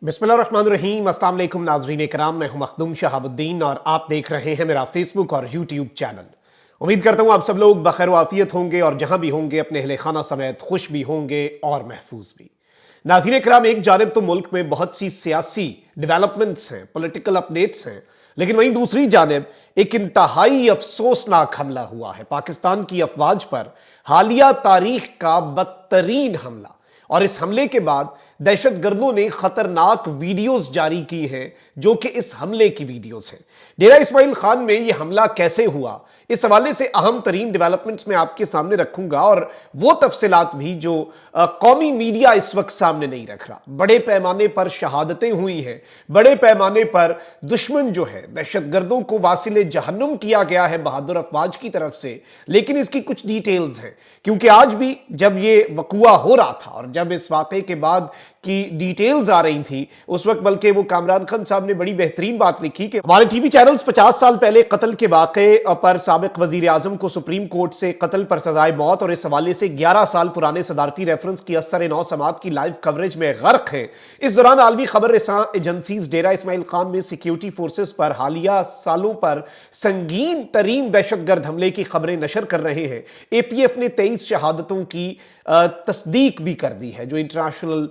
बिस्मिल्लाहिर्रहमानिर्रहीम। अस्सलाम वालेकुम नाज़रीन कराम, मैं हूं मखदूम शहाबुद्दीन और आप देख रहे हैं मेरा फेसबुक और यूट्यूब चैनल। उम्मीद करता हूं आप सब लोग बखैर आफियत होंगे और जहां भी होंगे अपने अहले खाना समेत खुश भी होंगे और महफूज भी। नाज़रीन कराम, एक जानिब तो मुल्क में बहुत सी सियासी डेवलपमेंट्स हैं, पॉलिटिकल अपडेट्स हैं, लेकिन वहीं दूसरी जानिब एक इंतहाई अफसोसनाक हमला हुआ है पाकिस्तान की अफवाज पर, हालिया तारीख का बदतरीन हमला। और इस हमले के बाद दहशतगर्दों ने खतरनाक वीडियोस जारी की हैं जो कि इस हमले की वीडियोस हैं। डेरा इस्माइल खान में यह हमला कैसे हुआ, इस हवाले से अहम तरीन डेवलपमेंट्स मैं आपके सामने रखूंगा और वो तफसीलात भी जो कौमी मीडिया इस वक्त सामने नहीं रख रहा। बड़े पैमाने पर शहादतें हुई हैं, बड़े पैमाने पर दुश्मन जो है दहशतगर्दों को वासिले जहन्नुम किया गया है बहादुर अफवाज की तरफ से। लेकिन इसकी कुछ डिटेल्स हैं, क्योंकि आज भी जब ये वकुआ हो रहा था और जब इस वाक़े के बाद की डिटेल्स आ रही थी उस वक्त बल्कि वो कामरान खान साहब ने बड़ी बेहतरीन बात लिखी कि हमारे टीवी चैनल्स 50 साल पहले कत्ल के वाक़े पर साबिक वजीर आजम को सुप्रीम कोर्ट से कत्ल पर सजाए मौत और इस हवाले से 11 साल पुराने सदारती रेफरेंस की असर नौ समात की लाइव कवरेज में गर्क है। इस दौरान आलमी खबर रसां एजेंसीज डेरा इस्माइल खान में सिक्योरिटी फोर्सेस पर हालिया सालों पर संगीन तरीन दहशतगर्द हमले की खबरें नशर कर रहे हैं। APF ने 23 शहादतों की तस्दीक भी कर दी है, जो इंटरनेशनल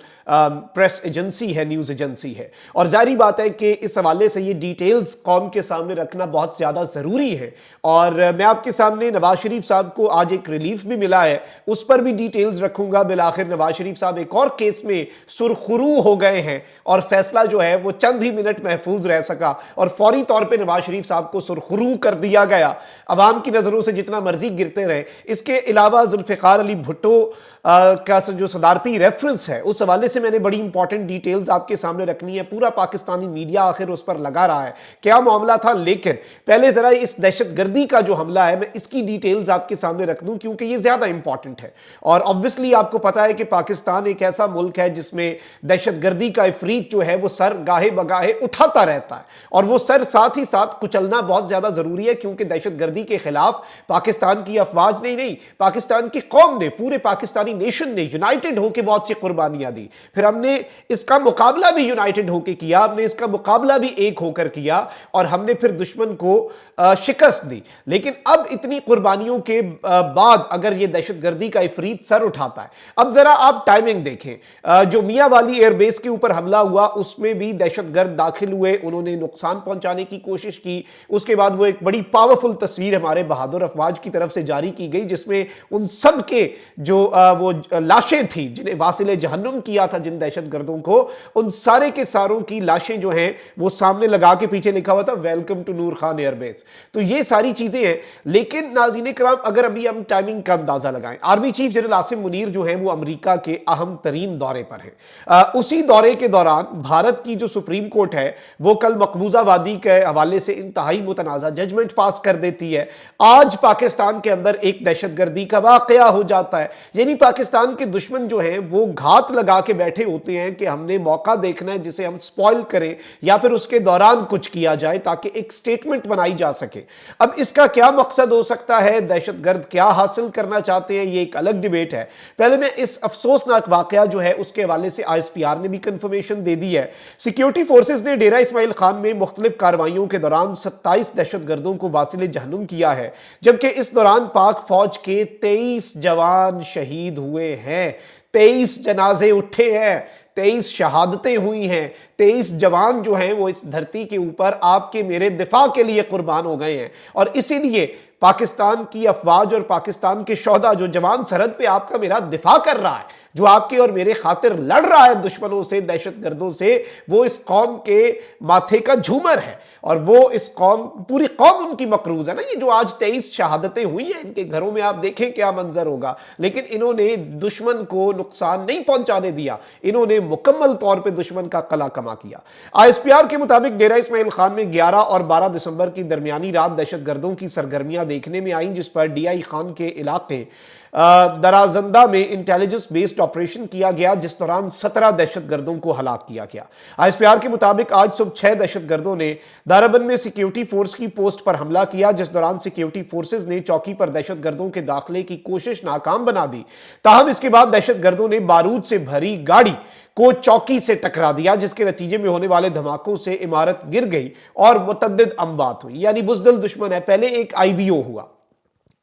प्रेस एजेंसी है, न्यूज़ एजेंसी है। और जारी बात है कि इस हवाले से ये डिटेल्स कौम के सामने रखना बहुत ज़्यादा ज़रूरी है। और मैं आपके सामने नवाज शरीफ साहब को आज एक रिलीफ भी मिला है, उस पर भी डिटेल्स रखूंगा। बिलाखिर नवाज शरीफ साहब एक और केस में सुरखरू हो गए हैं और फैसला जो है वो चंद ही मिनट महफूज रह सका और फौरी तौर पर नवाज शरीफ साहब को सुरखरू कर दिया गया। अवाम की नज़रों से जितना मर्जी गिरते रहे। इसके अलावा जुल्फ़िकार अली भुट्टो का जो सदारती रेफरेंस है उस हवाले से मैंने बड़ी इंपॉर्टेंट डिटेल्स आपके सामने रखनी है। पूरा पाकिस्तानी मीडिया आखिर उस पर लगा रहा है, क्या मामला था। लेकिन पहले जरा इस दहशतगर्दी का जो हमला है मैं इसकी डिटेल्स आपके सामने रख दूं, क्योंकि ये ज्यादा इंपॉर्टेंट है। और ऑब्वियसली आपको पता है कि पाकिस्तान एक ऐसा मुल्क है जिसमें दहशतगर्दी का इफरीत जो है वो सर गाहे बगाहे उठाता रहता है और वो सर साथ ही साथ कुचलना बहुत ज्यादा जरूरी है, क्योंकि दहशतगर्दी के खिलाफ पाकिस्तान की अफवाज नहीं, पाकिस्तान की कौम ने, पूरे पाकिस्तानी नेशन ने यूनाइटेड होकर बहुत सी कुर्बानियां दी। फिर हमने इसका मुकाबला भी यूनाइटेड होकर किया, हमने इसका मुकाबला भी एक होकर किया और हमने फिर दुश्मन को शिकस्त दी। लेकिन अब इतनी कुर्बानियों के बाद अगर यह दहशतगर्दी का इफरीत सर उठाता है, अब जरा आप टाइमिंग देखें। जो मियां वाली एयरबेस के ऊपर हमला हुआ उसमें भी दहशतगर्द दाखिल हुए, उन्होंने नुकसान पहुंचाने की कोशिश की। उसके बाद वो एक बड़ी पावरफुल तस्वीर हमारे बहादुर अफवाज की तरफ से जारी की गई, जिसमें उन सब के जो वो लाशें थी जिन्हें वासिले जहन्नुम किया था जिन दहशतगर्दों को, उन सारे के सारों की लाशें जो हैं वो सामने लगा के पीछे लिखा हुआ था welcome to Noor Khan airbase. तो ये सारी चीजें हैं। लेकिन नाज़रीन कराम, अगर अभी हम टाइमिंग का अंदाजा लगाएं, army chief general Asim Munir जो हैं वो अमेरिका के अहम तरीन दौरे पर हैं। उसी दौरे के दौरान भारत की जो सुप्रीम कोर्ट है वो कल मकबूजा वादी के हवाले से इंतहाई मुतनाज़ा जजमेंट पास कर देती है। आज पाकिस्तान के अंदर एक दहशतगर्दी का वाकया हो जाता है, यानी पाकिस्तान के दुश्मन जो हैं वो घात लगा के बैठे होते हैं कि हमने मौका देखना है जिसे हम स्पॉइल करें या फिर उसके दौरान कुछ किया जाए ताकि एक स्टेटमेंट बनाई जा सके। अब इसका क्या मकसद हो सकता है, दहशतगर्द क्या हासिल करना चाहते हैं, ये एक अलग डिबेट है। पहले मैं इस अफसोसनाक वाकया जो है उसके हवाले से ISPR ने भी कंफर्मेशन दे दी है। सिक्योरिटी फोर्सेज ने डेरा इस्माइल खान में मुख्तलिफ कार्रवाइयों के दौरान 27 दहशतगर्दों को वासिले जहन्नुम किया है, जबकि इस दौरान पाक फौज के 23 जवान शहीद हुए हैं, 23 जनाजे उठे हैं, 23 शहादतें हुई हैं, 23 जवान जो हैं वो इस धरती के ऊपर आपके मेरे दिफा के लिए कुर्बान हो गए हैं। और इसीलिए पाकिस्तान की अफवाज और पाकिस्तान के शोहदा, जो जवान सरहद पे आपका मेरा दिफा कर रहा है, जो आपके और मेरे खातिर लड़ रहा है दुश्मनों से, दहशतगर्दों से, वो इस कौम के माथे का झूमर है और वो इस कौम, पूरी कौम उनकी मकरूज है ना। ये जो आज 23 शहादतें हुई हैं, इनके घरों में आप देखें क्या मंजर होगा। लेकिन इन्होंने दुश्मन को नुकसान नहीं पहुंचाने दिया, इन्होंने मुकम्मल तौर पर दुश्मन का कला कमा किया। ISPR के मुताबिक डेरा इस्माइल खान में 11 और 12 दिसंबर की दरमियानी रात दहशतगर्दों की सरगर्मियां देखने में आई, जिस पर DI खान के इलाके दराजंदा में इंटेलिजेंस बेस्ड ऑपरेशन किया गया, जिस दौरान 17 दहशतगर्दों को हलाक किया गया। आईएसपीआर के मुताबिक आज सुबह 6 दहशतगर्दों ने दारबंद में सिक्योरिटी फोर्स की पोस्ट पर हमला किया, जिस दौरान सिक्योरिटी फोर्सेज ने चौकी पर दहशतगर्दों के दाखिले की कोशिश नाकाम बना दी। ताहम इसके बाद दहशतगर्दों ने बारूद से भरी गाड़ी को चौकी से टकरा दिया, जिसके नतीजे में होने वाले धमाकों से इमारत गिर गई और मुतअद्दिद अमवात हुई। यानी बुज़दिल दुश्मन है। पहले एक आईबीओ हुआ,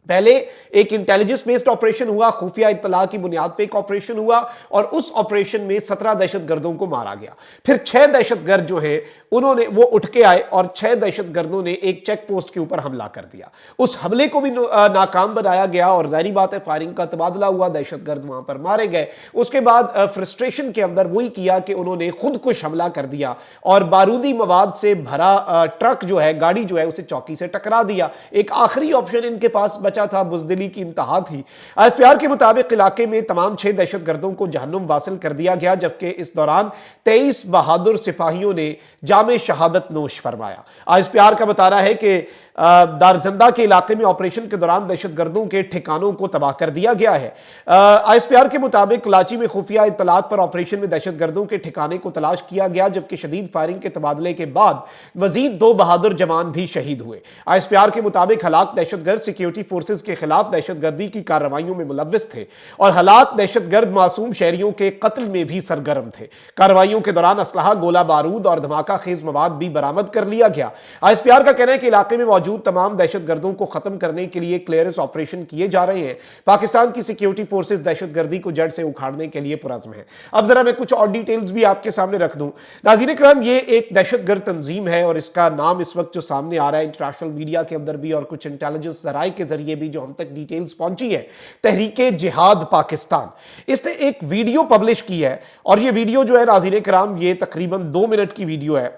पहले एक इंटेलिजेंस बेस्ड ऑपरेशन हुआ, खुफिया इत्तला की बुनियाद पे एक ऑपरेशन हुआ और उस ऑपरेशन में 17 दहशतगर्दों को मारा गया। फिर 6 दहशतगर्द जो हैं उन्होंने वो उठ के आए और 6 दहशतगर्दों ने एक चेक पोस्ट के ऊपर हमला कर दिया। उस हमले को भी नाकाम बनाया गया और जाहिर बात है फायरिंग का तबादला हुआ, दहशतगर्द वहां पर मारे गए। उसके बाद फ्रस्ट्रेशन के अंदर वही किया कि उन्होंने खुद कुछ हमला कर दिया और बारूदी मवाद से भरा ट्रक जो है, गाड़ी जो है, उसे चौकी से टकरा दिया। एक आखिरी ऑप्शन इनके पास बचा था, बुज़दिली की इंतहा थी। आईएसपीआर के मुताबिक इलाके में तमाम 6 दहशतगर्दों को जहन्नुम वासिल कर दिया गया, जबकि इस दौरान 23 बहादुर सिपाहियों ने जामे शहादत नोश फरमाया। आईएसपीआर का बताना है कि दारजंदा के इलाके में ऑपरेशन के दौरान दहशतगर्दों के ठिकानों को तबाह कर दिया गया है। आईएसपीआर के मुताबिक कराची में खुफिया इत्तलात पर ऑपरेशन में दहशतगर्दों के ठिकाने को तलाश किया गया, जबकि शदीद फायरिंग के तबादले के बाद मजीद 2 बहादुर जवान भी शहीद हुए। आईएसपीआर के मुताबिक हलाक दहशतगर्द सिक्योरिटी फोर्सेज के खिलाफ दहशतगर्दी की कार्रवाइयों में मुलव्विस थे और हलाक दहशतगर्द मासूम शहरियों के कत्ल में भी सरगर्म थे। कार्रवाइयों के दौरान असलहा, गोला बारूद और धमाका खेज मवाद भी बरामद कर लिया गया। आईएसपीआर का कहना है कि इलाके में मौजूद तमाम दहशतगर्दों को खत्म करने के लिए क्लियरेंस ऑपरेशन किए जा रहे हैं। पाकिस्तान की सिक्योरिटी फोर्सेज दहशतगर्दी को जड़ से उखाड़ने के लिए पुरज़्म है। अब जरा मैं कुछ और डिटेल्स भी आपके सामने रख दूं। नाज़रीन इकराम, ये एक दहशतगर्द तंजीम है और इसका नाम इस वक्त जो सामने आ रहा है इंटरनेशनल मीडिया के अंदर भी और कुछ इंटेलिजेंस जराए के जरिए भी जो हम तक डिटेल्स पहुंची है, तहरीके जिहाद पाकिस्तान। इसने एक वीडियो पब्लिश की है और ये वीडियो जो है नाज़रीन इकराम, ये तकरीबन 2 मिनट की वीडियो है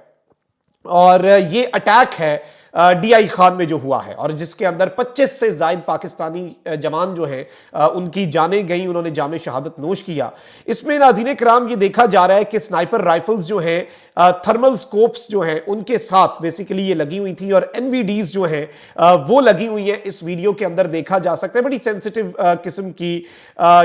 और ये अटैक है डीआई खान में जो हुआ है और जिसके अंदर 25 से ज्यादा पाकिस्तानी जवान जो हैं उनकी जानें गई, उन्होंने जामे शहादत नोश किया। इसमें नाज़रीन किराम ये देखा जा रहा है कि स्नाइपर राइफल्स जो हैं, थर्मल स्कोप्स जो हैं, उनके साथ बेसिकली ये लगी हुई थी और एनवीडीज जो हैं वो लगी हुई हैं। इस वीडियो के अंदर देखा जा सकता है, बड़ी सेंसिटिव किस्म की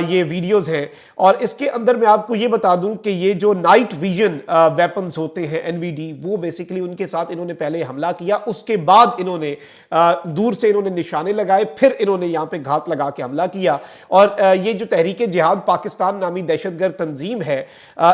ये वीडियोज हैं और इसके अंदर मैं आपको ये बता दूं कि ये जो नाइट विजन वेपन्स होते हैं एनवीडी, वो बेसिकली उनके साथ इन्होंने पहले हमला किया, उसके बाद इन्होंने दूर से इन्होंने निशाने लगाए, फिर इन्होंने यहां पे घात लगा के हमला किया। और ये जो तहरीके जिहाद पाकिस्तान नामी दहशतगर्द तंजीम है,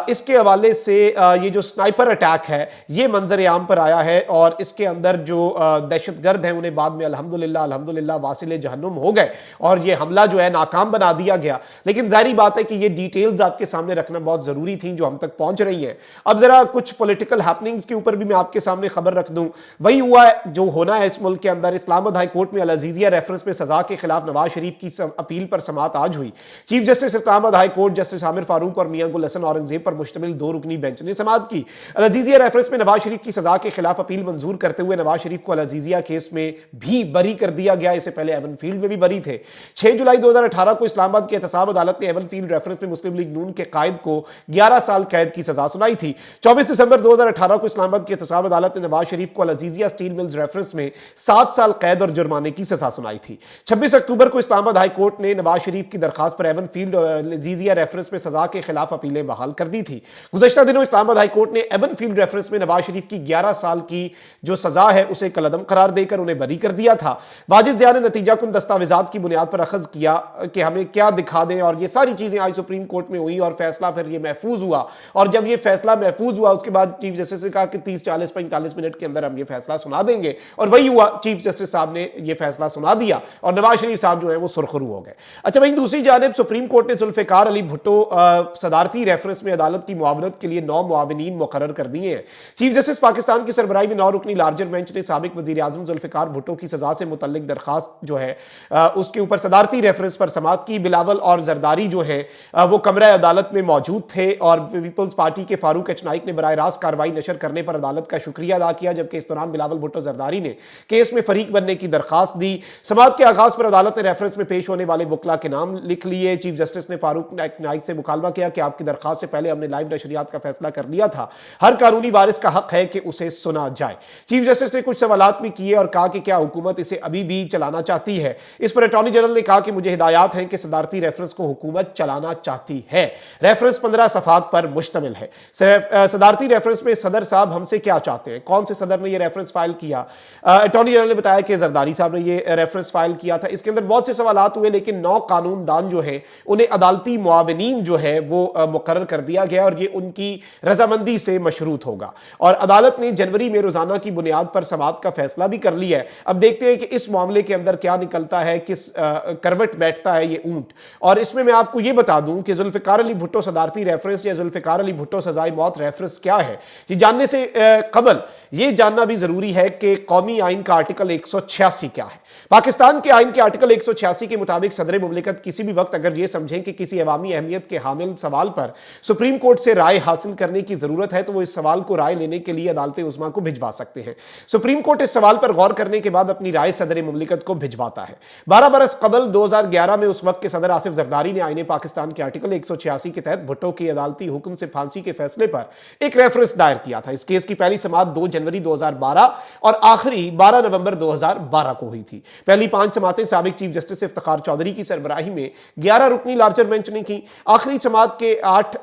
इसके हवाले से ये जो स्नाइपर अटैक है ये मंजर आम पर आया है और इसके अंदर जो दहशतगर्द हैं उन्हें बाद में अल्हम्दुलिल्लाह वासिले जहन्नुम हो गए और ये हमला जो है नाकाम बना दिया गया। लेकिन जाहिर बात है कि ये डिटेल्स आपके सामने रखना बहुत जरूरी थी जो हम तक पहुंच रही हैं। अब जरा कुछ पॉलिटिकल हैपनिंग्स के ऊपर भी मैं आपके सामने खबर रख दूं। वही हुआ है जो होना है इस मुल्क के अंदर। इस्लामाबाद हाई कोर्ट में अल-अज़ीज़िया रेफरेंस में सजा के खिलाफ नवाज शरीफ की अपील पर समाअत आज हुई। Chief justice Islamabad high court justice Aamir Farooq और मियां गुल हसन औरंगजेब पर मुश्तमिल 2 रुकनी बेंच ने समाअत की। अल-अज़ीज़िया रेफरेंस में नवाज शरीफ की सजा के खिलाफ अपील मंजूर करते हुए नवाज शरीफ को अल-अज़ीज़िया केस में भी बरी कर दिया गया। इससे पहले एवन फील्ड में भी बरी थे। 6 जुलाई 2018 को इस्लामाबाद की एहतसाब अदालत ने एवन फील्ड रेफरेंस में मुस्लिम लीग नून के कायद को 11 साल कैद की सजा सुनाई थी। 24 दिसंबर 2018 को इस्लामाबाद की एहतसाब अदालत ने नवाज शरीफ को अल-अज़ीज़िया स्टील मिल्स रेफरेंस में 7 साल कैद और जुर्माने की सजा सुनाई थी। 26 अक्टूबर को इस्लामाबाद हाई कोर्ट ने नवाज शरीफ की दरखास्त पर एवन फील्ड और अल-अज़ीज़िया रेफरेंस में सजा के खिलाफ अपीलें बहाल कर दी थी। गुज़श्ता दिनों इस्लामाबाद हाई कोर्ट ने एवन फील्ड रेफरेंस में नवाज शरीफ की 11 साल की जो सजा है उसे कलअदम करार देकर उन्हें बरी कर दिया था। वाजिद ज़िया ने नतीजा कुन दस्तावेजात की बुनियाद पर अखज़ किया कि हमें क्या दिखा दें और ये सारी चीजें आज सुप्रीम कोर्ट में हुई और फैसला फिर ये महफूज हुआ। और जब ये फैसला महफूज हुआ उसके बाद चीफ जस्टिस ने कहा कि 30, 40, 45 मिनट के अंदर हम ये फैसला सुना देंगे और वही हुआ। चीफ जस्टिस साहब ने ये फैसला सुना दिया और नवाज शरीफ साहब जो है वो सुरखरू हो गए। अच्छा, वहीं दूसरी जानिब सुप्रीम कोर्ट ने जुल्फिकार अली भुट्टो सदारती रेफरेंस में अदालत की मुआवनत के लिए 9 मुआविनीन मुकर्रर कर दिए हैं। चीफ जस्टिस पाकिस्तान की सरबराही में 9 रुकनी लार्जर बेंच ने साबिक वजीर आजम जुल्फिकार भुट्टो की सजा से मुतल्लिक दरखास्त जो है उसके ऊपर सदारती रेफरेंस पर समाअत की। बिलावल और जरदारी जो है वो कमरा अदालत में मौजूद थे और पीपल्स पार्टी के फारूक एच नाइक ने बराह रास्त कार्रवाई नशर करने पर अदालत का शुक्रिया अदा किया, जबकि इस दौरान बिलावल भुट्टो जरदारी जरदारी ने केस में फरीक बनने की दरखास्त दी। समाअत के आगाज पर अदालत ने रेफरेंस में पेश होने वाले वकला के नाम लिख लिए। चीफ जस्टिस ने फारूक नाइक से मुकालबा किया कि आपकी दरखास्त से पहले हमने लाइव नशरियात का फैसला कर लिया था, हर कानूनी वारिस का हक है कि उसे सुना जाए। चीफ जस्टिस ने कुछ सवालात भी किए और कहा कि क्या हुकूमत इसे अभी भी चलाना चाहती है। इस पर अटॉर्नी जनरल ने कहा कि मुझे हिदायत है कि सदारती रेफरेंस को हुकूमत चलाना चाहती है। रेफरेंस 15 सफात पर मुश्तमिल है। सदारती रेफरेंस में सदर साहब हमसे क्या चाहते हैं, कौन से सदर ने यह रेफरेंस फाइल किया। अटॉर्नी जनरल ने बताया कि जरदारी साहब ने यह रेफरेंस फाइल किया था। इसके अंदर बहुत से सवालात हुए, लेकिन 9 कानूनदान जो है उन्हें अदालती मुआविनीन जो है वो मुकर्रर कर दिया गया और ये उनकी रजामंदी से मशरूत होगा। और अदालत ने जनवरी में रोजाना की बुनियाद पर समाअत का फैसला भी कर लिया है। अब देखते हैं कि इस मामले के अंदर क्या निकलता है, किस करवट बैठता है ये ऊंट। और इसमें मैं आपको ये बता दूं कि जुल्फिकार अली भुट्टो सदारती रेफरेंस या जुल्फिकार अली भुट्टो सजाए मौत रेफरेंस क्या है, ये जानने से कबल ये जानना भी जरूरी है कि कौमी आइन का आर्टिकल 186 क्या है। पाकिस्तान के आइन के आर्टिकल 186 के मुताबिक सदर मुमलिकत किसी भी वक्त अगर ये समझें कि किसी अवामी अहमियत के हामिल सवाल पर सुप्रीम कोर्ट से राय हासिल करने की जरूरत है तो वो इस सवाल को राय लेने के लिए अदालत उज़्मा को भिजवा सकते हैं। सुप्रीम कोर्ट इस सवाल पर गौर करने के बाद अपनी राय सदर मुमलिकत को भिजवाता है। 12 बरस कबल 2011 में उस वक्त के सदर आसिफ जरदारी ने आईने पाकिस्तान के आर्टिकल 186 के तहत भुट्टो के अदालती हुक्म से फांसी के फैसले पर एक रेफरेंस दायर किया था। इस केस की पहली समाअत 2 जनवरी 2012 और आखिरी 12 नवंबर 2012 को हुई थी। पहली 5 समाअतें साबिक चीफ जस्टिस इफ्तिखार चौधरी की सरबराही में 11 रुकनी लार्जर बेंच ने की। आखिरी समाअत के 8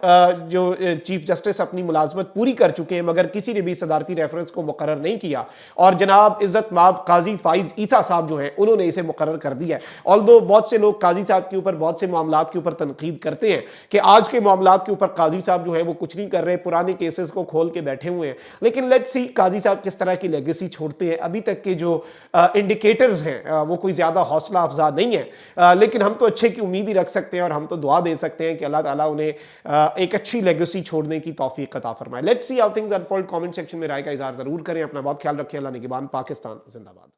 जो चीफ जस्टिस अपनी मुलाजमत पूरी कर चुके हैं, मगर किसी ने भी सदारती रेफरेंस को मुकर्रर नहीं किया और जनाब इज्जत माब काजी फाइज ईसा साहब जो हैं उन्होंने इसे मुकर्रर कर दिया है। ऑल्दो बहुत से लोग काजी साहब के ऊपर बहुत से मामलात के ऊपर तनकीद करते हैं कि आज के मामलात के ऊपर काजी साहब जो है वो कुछ नहीं कर रहे, पुराने केसेस को खोल के बैठे हुए हैं। लेकिन लेट्स सी काजी साहब किस तरह की लेगेसी छोड़ते हैं। अभी तक के जो इंडिकेटर्स हैं वो कोई ज्यादा हौसला अफजा नहीं है, लेकिन हम तो अच्छे की उम्मीद ही रख सकते हैं और हम तो दुआ दे सकते हैं कि अल्लाह ताला उन्हें एक अच्छी लेगेसी छोड़ने की तौफीक अता फरमाए। Let's see how things unfold. Comment section में राय का इजहार जरूर करें। अपना बहुत ख्याल रखें। अल्लाह निगहबान। पाकिस्तान जिंदाबाद।